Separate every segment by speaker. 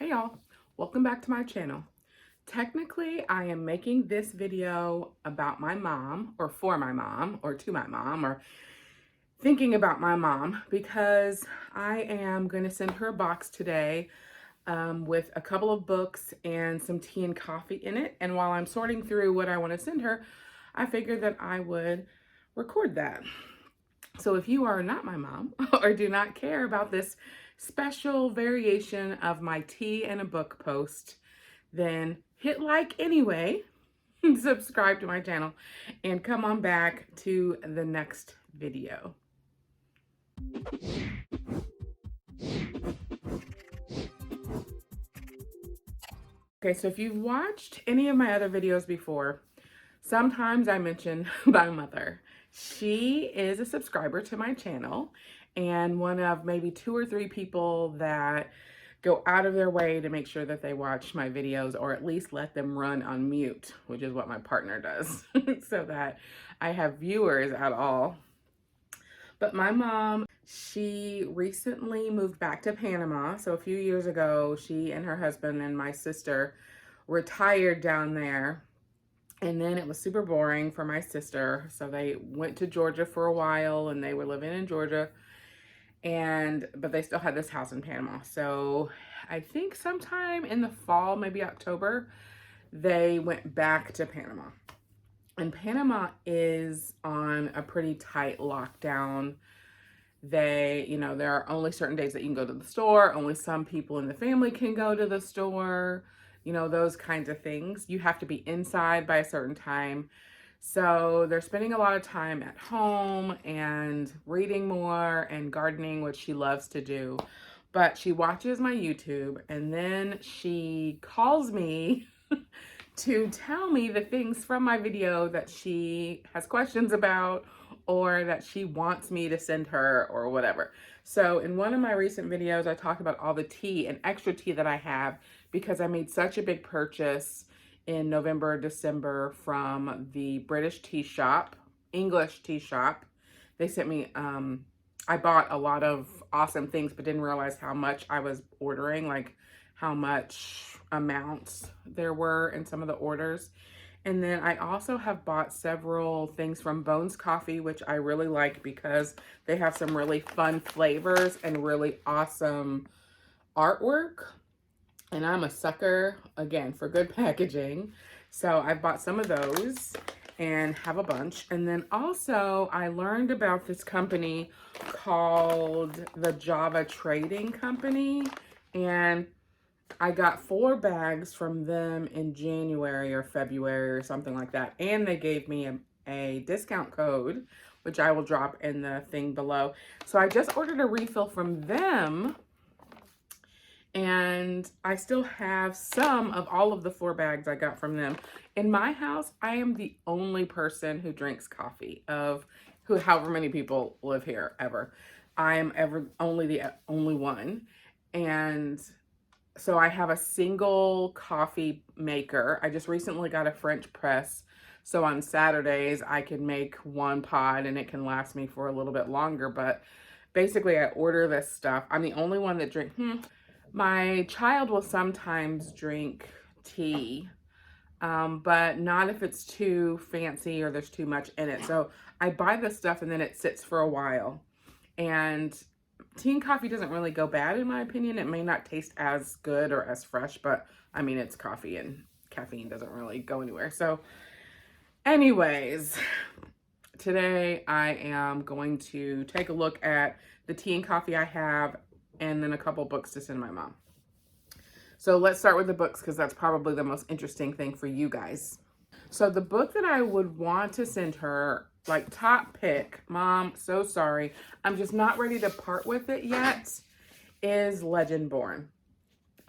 Speaker 1: Hey y'all, welcome back to my channel. Technically, I am making this video about my mom, or for my mom, or to my mom, or thinking about my mom, because I am going to send her a box today with a couple of books and some tea and coffee in it. And while I'm sorting through what I want to send her, I figured that I would record that. So if you are not my mom or do not care about this special variation of my tea and a book post, then hit like anyway, subscribe to my channel, and come on back to the next video. Okay, so if you've watched any of my other videos before, sometimes I mention my mother. She is a subscriber to my channel and one of maybe 2 or 3 people that go out of their way to make sure that they watch my videos, or at least let them run on mute, which is what my partner does, so that I have viewers at all. But my mom, she recently moved back to Panama. So a few years ago, she and her husband and my sister retired down there. And then it was super boring for my sister. So they went to Georgia for a while and they were living in Georgia. But they still had this house in Panama. So I think sometime in the fall, maybe October, they went back to Panama. And Panama is on a pretty tight lockdown. There are only certain days that you can go to the store. Only some people in the family can go to the store. Those kinds of things. You have to be inside by a certain time. So they're spending a lot of time at home and reading more and gardening, which she loves to do. But she watches my YouTube and then she calls me to tell me the things from my video that she has questions about or that she wants me to send her or whatever. So in one of my recent videos, I talked about all the tea and extra tea that I have because I made such a big purchase in November, December from the British tea shop, English tea shop. They sent me, I bought a lot of awesome things, but didn't realize how much I was ordering, like how much amounts there were in some of the orders. And then I also have bought several things from Bones Coffee, which I really like because they have some really fun flavors and really awesome artwork. And I'm a sucker, again, for good packaging. So I bought some of those and have a bunch. And then also I learned about this company called the Java Trading Company. And I got 4 bags from them in January or February or something like that. And they gave me a discount code, which I will drop in the thing below. So I just ordered a refill from them. And I still have some of all of the 4 bags I got from them. In my house, I am the only person who drinks coffee however many people live here ever. I am the only one. And so I have a single coffee maker. I just recently got a French press. So on Saturdays, I can make 1 pod and it can last me for a little bit longer. But basically, I order this stuff. I'm the only one that drinks. My child will sometimes drink tea, but not if it's too fancy or there's too much in it. So I buy this stuff and then it sits for a while. And tea and coffee doesn't really go bad in my opinion. It may not taste as good or as fresh, but I mean, it's coffee and caffeine doesn't really go anywhere. So anyways, today I am going to take a look at the tea and coffee I have and then a couple books to send my mom. So let's start with the books because that's probably the most interesting thing for you guys. So the book that I would want to send her, like top pick, Mom, so sorry, I'm just not ready to part with it yet, is Legend Born.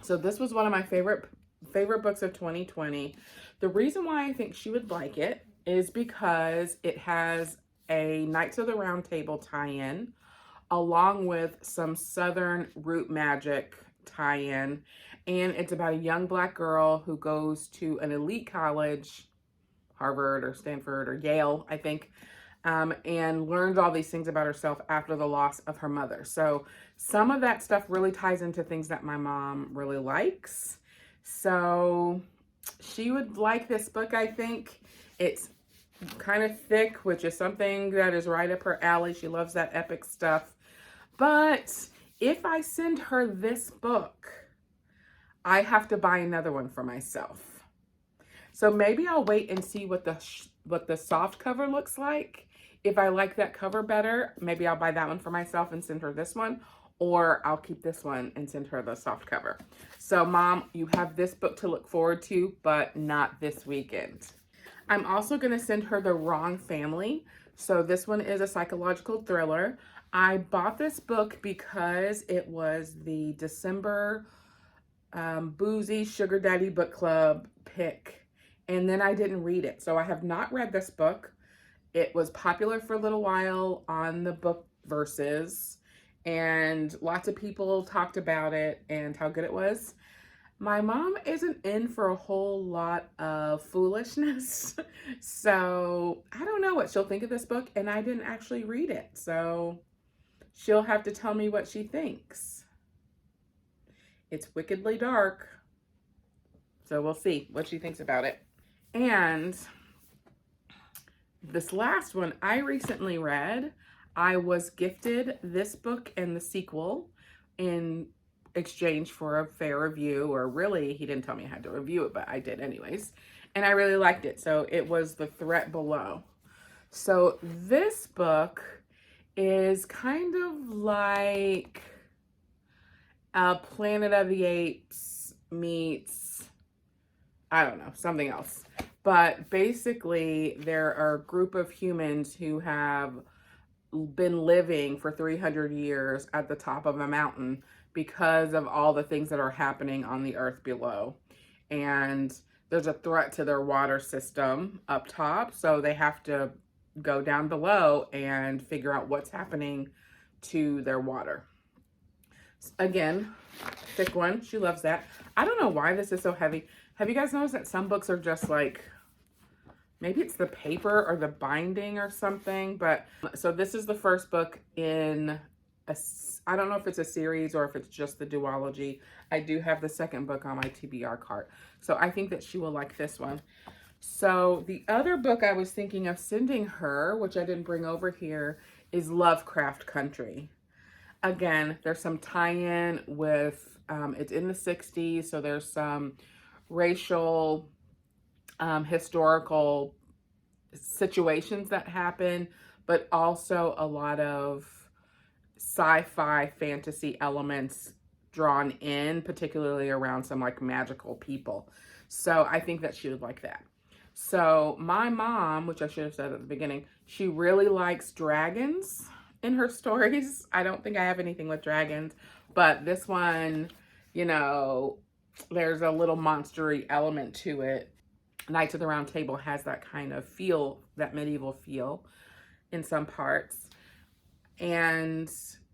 Speaker 1: So this was one of my favorite books of 2020. The reason why I think she would like it is because it has a Knights of the Round Table tie-in, along with some Southern root magic tie-in. And it's about a young Black girl who goes to an elite college, Harvard or Stanford or Yale, I think, and learns all these things about herself after the loss of her mother. So some of that stuff really ties into things that my mom really likes. So she would like this book, I think. It's kind of thick, which is something that is right up her alley. She loves that epic stuff. But if I send her this book, I have to buy another one for myself. So maybe I'll wait and see what the soft cover looks like. If I like that cover better, maybe I'll buy that one for myself and send her this one, or I'll keep this one and send her the soft cover. So Mom, you have this book to look forward to, but not this weekend. I'm also going to send her The Wrong Family. So this one is a psychological thriller. I bought this book because it was the December Boozy Sugar Daddy Book Club pick, and then I didn't read it. So I have not read this book. It was popular for a little while on the book verses, and lots of people talked about it and how good it was. My mom isn't in for a whole lot of foolishness, so I don't know what she'll think of this book, and I didn't actually read it, so she'll have to tell me what she thinks. It's wickedly dark, so we'll see what she thinks about it. And this last one I recently read. I was gifted this book and the sequel in exchange for a fair review, or really, he didn't tell me I had to review it, but I did anyways. And I really liked it. So it was The Threat Below. So this book is kind of like Planet of the Apes meets, I don't know, something else. But basically, there are a group of humans who have been living for 300 years at the top of a mountain because of all the things that are happening on the earth below. And there's a threat to their water system up top, so they have to go down below and figure out what's happening to their water. Again, thick one. She loves that. I don't know why this is so heavy. Have you guys noticed that some books are just like, maybe it's the paper or the binding or something, but so this is the first book in I don't know if it's a series or if it's just the duology. I do have the second book on my TBR cart. So I think that she will like this one. So the other book I was thinking of sending her, which I didn't bring over here, is Lovecraft Country. Again, there's some tie-in with, it's in the 60s, so there's some racial, historical situations that happen, but also a lot of sci-fi fantasy elements drawn in, particularly around some like magical people. So I think that she would like that. So my mom, which I should have said at the beginning, she really likes dragons in her stories. I don't think I have anything with dragons, but this one, you know, there's a little monstery element to it. Knights of the Round Table has that kind of feel, that medieval feel in some parts. And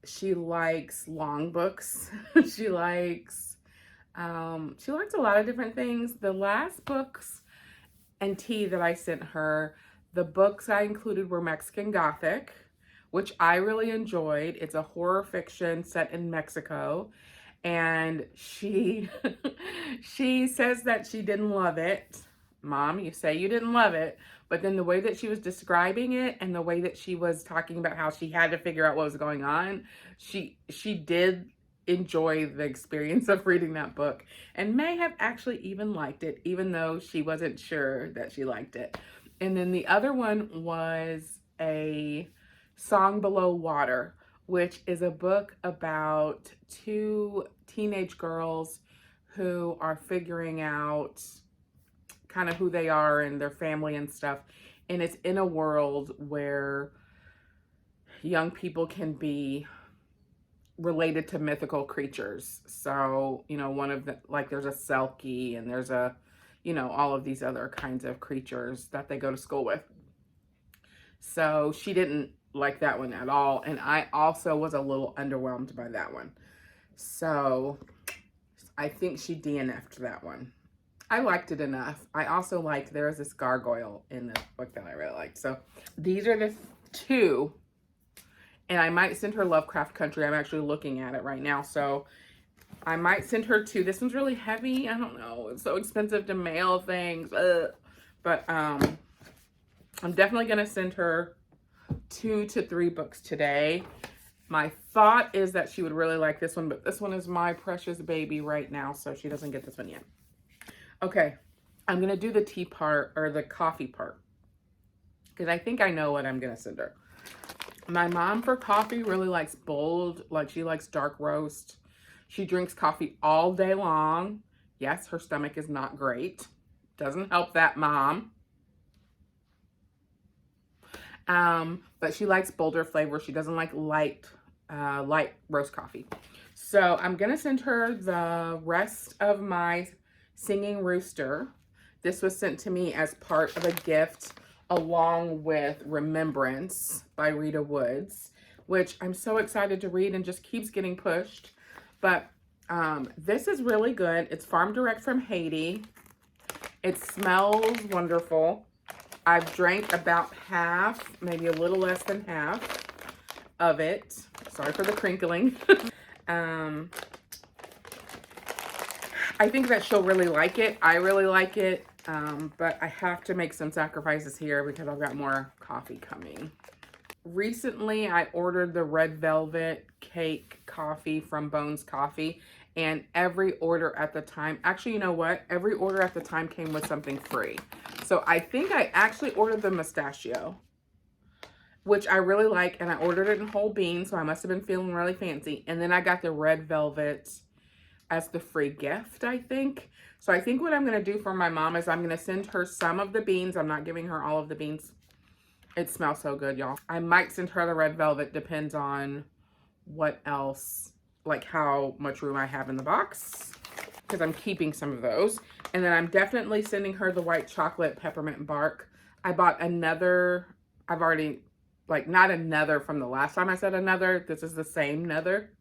Speaker 1: she likes long books. she likes a lot of different things. The last books and tea that I sent her, the books I included were Mexican Gothic, which I really enjoyed. It's a horror fiction set in Mexico. And she she says that she didn't love it. Mom, you say you didn't love it, but then the way that she was describing it and the way that she was talking about how she had to figure out what was going on, she did enjoy the experience of reading that book and may have actually even liked it, even though she wasn't sure that she liked it. And then the other one was A Song Below Water, which is a book about two teenage girls who are figuring out kind of who they are and their family and stuff. And it's in a world where young people can be related to mythical creatures. So, you know, one of the, like there's a Selkie and there's a, you know, all of these other kinds of creatures that they go to school with. So she didn't like that one at all. And I also was a little underwhelmed by that one. So I think she DNF'd that one. I liked it enough. I also liked, there was this gargoyle in the book that I really liked. So these are the two. And I might send her Lovecraft Country. I'm actually looking at it right now. So I might send her two. This one's really heavy. I don't know. It's so expensive to mail things. Ugh. But I'm definitely going to send her 2 to 3 books today. My thought is that she would really like this one, but this one is my precious baby right now, so she doesn't get this one yet. Okay, I'm going to do the tea part, or the coffee part, because I think I know what I'm going to send her. My mom for coffee really likes bold, like she likes dark roast. She drinks coffee all day long. Yes, her stomach is not great. Doesn't help that, Mom. But she likes bolder flavor. She doesn't like light roast coffee. So I'm gonna send her the rest of my Singing Rooster. This was sent to me as part of a gift along with Remembrance by Rita Woods, which I'm so excited to read and just keeps getting pushed. But this is really good. It's farm direct from Haiti. It smells wonderful. I've drank about half, maybe a little less than half of it. Sorry for the crinkling. I think that she'll really like it. I really like it, but I have to make some sacrifices here because I've got more coffee coming. Recently, I ordered the red velvet cake coffee from Bones Coffee, and every order at the time, actually, you know what? Every order at the time came with something free. So I think I actually ordered the mustachio, which I really like, and I ordered it in whole beans, so I must have been feeling really fancy. And then I got the red velvet as the free gift, I think. So I think what I'm going to do for my mom is I'm going to send her some of the beans. I'm not giving her all of the beans. It smells so good, y'all. I might send her the red velvet, depends on what else, like how much room I have in the box, because I'm keeping some of those. And then I'm definitely sending her the white chocolate peppermint bark. I bought another, I've already, like, not another from the last time I said another. This is the same nether.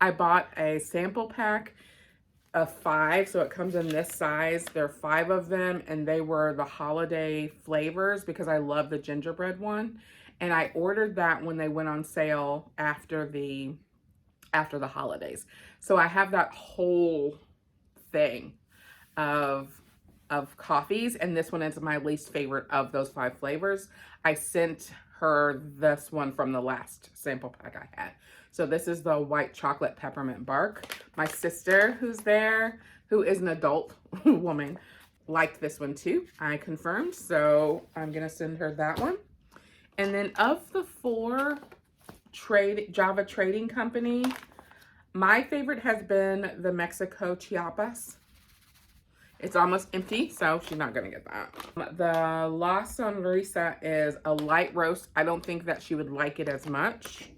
Speaker 1: I bought a sample pack of 5, so it comes in this size. There are 5 of them, and they were the holiday flavors because I love the gingerbread one. And I ordered that when they went on sale after the holidays. So I have that whole thing of coffees, and this one is my least favorite of those 5 flavors. I sent her this one from the last sample pack I had. So this is the white chocolate peppermint bark. My sister, who's there, who is an adult woman, liked this one too. I confirmed, so I'm gonna send her that one. And then of the 4 Java Trading Company, my favorite has been the Mexico Chiapas. It's almost empty, so she's not gonna get that. The La Sonrisa is a light roast. I don't think that she would like it as much.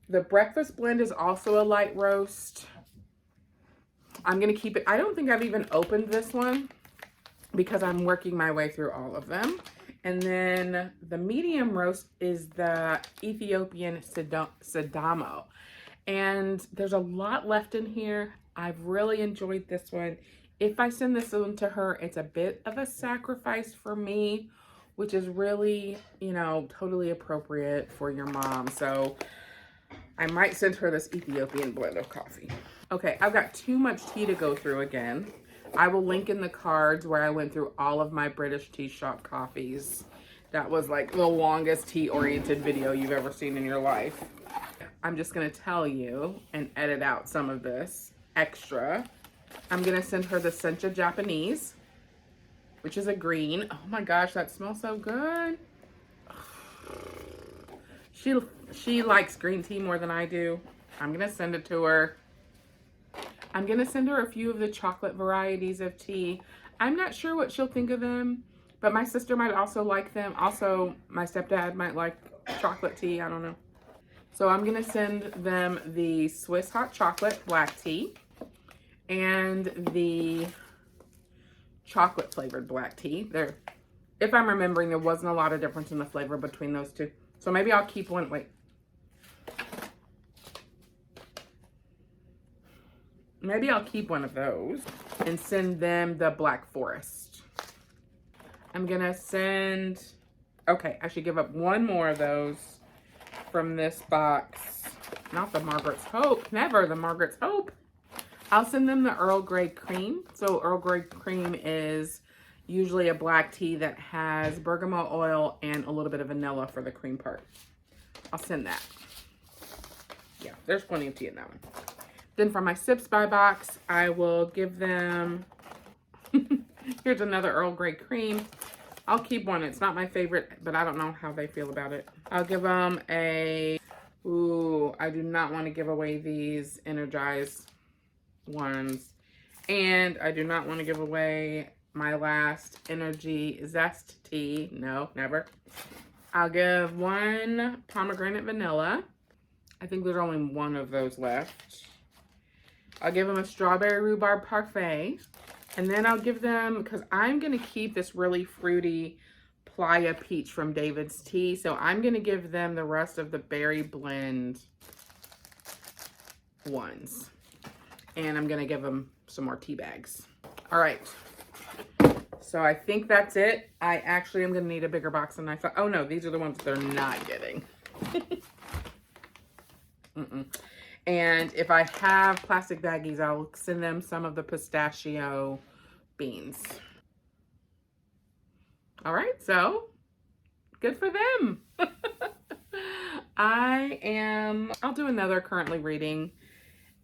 Speaker 1: The breakfast blend is also a light roast. I'm gonna keep it. I don't think I've even opened this one because I'm working my way through all of them. And then the medium roast is the Ethiopian Sidamo. And there's a lot left in here. I've really enjoyed this one. If I send this one to her, it's a bit of a sacrifice for me, which is really, you know, totally appropriate for your mom. So I might send her this Ethiopian blend of coffee. Okay, I've got too much tea to go through again. I will link in the cards where I went through all of my British tea shop coffees. That was like the longest tea-oriented video you've ever seen in your life. I'm just gonna tell you and edit out some of this extra. I'm gonna send her the Sencha Japanese, which is a green. Oh my gosh, that smells so good. She likes green tea more than I do. I'm gonna send it to her. I'm gonna send her a few of the chocolate varieties of tea. I'm not sure what she'll think of them, but my sister might also like them. Also, my stepdad might like chocolate tea, I don't know. So I'm gonna send them the Swiss hot chocolate black tea and the chocolate flavored black tea. If I'm remembering, there wasn't a lot of difference in the flavor between those two. So maybe I'll keep one, wait. Maybe I'll keep one of those and send them the Black Forest. I'm gonna send, okay, I should give up one more of those from this box, not the Margaret's Hope, never the Margaret's Hope. I'll send them the Earl Grey cream. So Earl Grey cream is usually a black tea that has bergamot oil and a little bit of vanilla for the cream part. I'll send that. Yeah, there's plenty of tea in that one. Then for my Sips by box, I will give them, here's another Earl Grey cream. I'll keep one. It's not my favorite, but I don't know how they feel about it. I'll give them a, ooh, I do not want to give away these Energize ones. And I do not want to give away my last Energy Zest tea. No, never. I'll give one pomegranate vanilla. I think there's only one of those left. I'll give them a strawberry rhubarb parfait. And then I'll give them, because I'm going to keep this really fruity Playa Peach from David's Tea. So I'm going to give them the rest of the berry blend ones. And I'm going to give them some more tea bags. All right. So I think that's it. I actually am going to need a bigger box than I thought. Oh, no. These are the ones they're not getting. And if I have plastic baggies, I'll send them some of the pistachio beans. All right. So good for them. I'll do another currently reading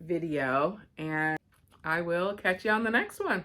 Speaker 1: video, and I will catch you on the next one.